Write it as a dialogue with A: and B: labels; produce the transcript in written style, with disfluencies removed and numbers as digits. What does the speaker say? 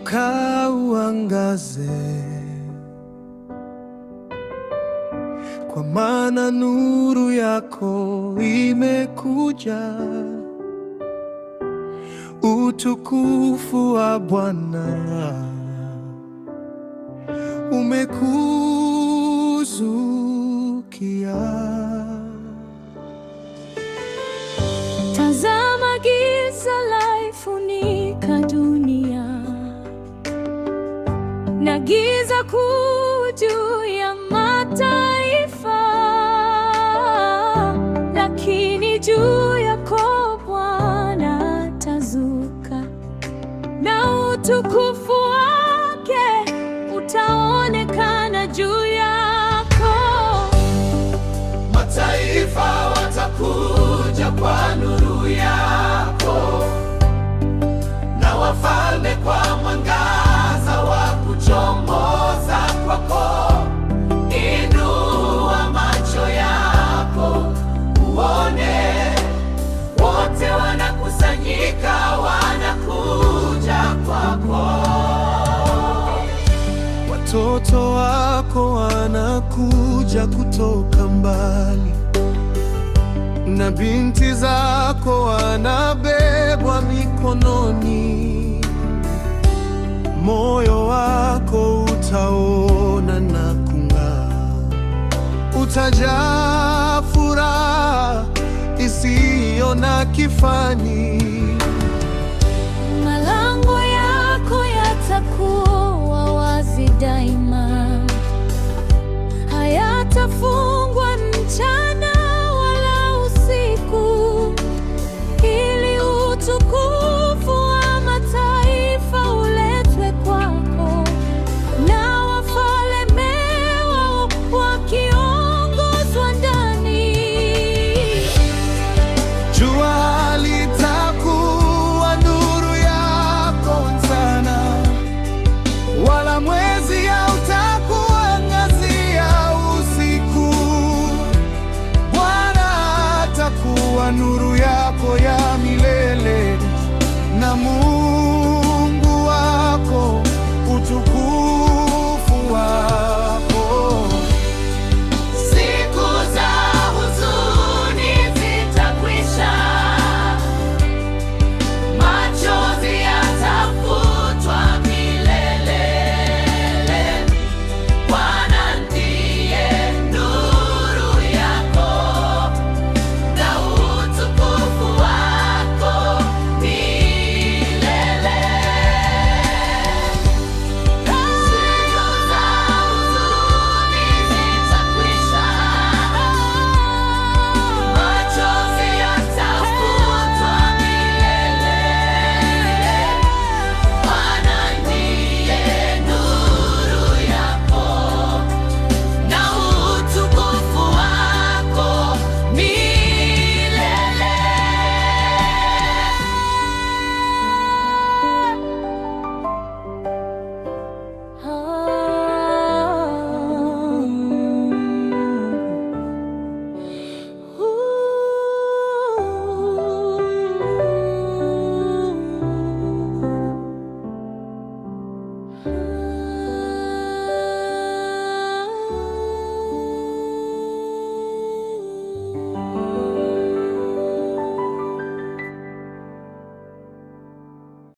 A: inuka uangaze, kwa maana nuru yako imekuja. Utukufu wa Bwana umekuzukia.
B: Tazama, giza laifunika dunia, na giza kuu juu ya mataifa, lakini juu yako Bwana atazuka, na utukufu wake utaonekana juu yako.
C: Mataifa watakuja kwa nuru yako, na wafalme kwa mwangaza wa kuchomoza kwako. Inua macho yako uone, wote wanakusanyika, wanakuja kwako.
A: Watoto wako wanakuja kutoka mbali, na binti zako wanabebwa mikononi. Moyo wako utaona na kung'aa, utajaa furaha isiyo na kifani.
B: Malango yako yatakuwa wazi daima, hayatafungwa mchana wala usiku, ili utukufu wa mataifa uletwe kwako, na wafalme wao wakiongozwa ndani.
A: Jua litakuwa nuru yako mchana, wala mwezi hautakuangazia usiku. Bwana atakuwa nuru yako ya milele, na Mungu wako utukufu wako.
C: Siku za huzuni zitakwisha, machozi yatafutwa milele. Bwana ndiye nuru yako, na utukufu wako milele. Siku za huzuni zitakwisha, machozi yatafutwa milele. Bwana ndiye nuru yako, na utukufu wako milele.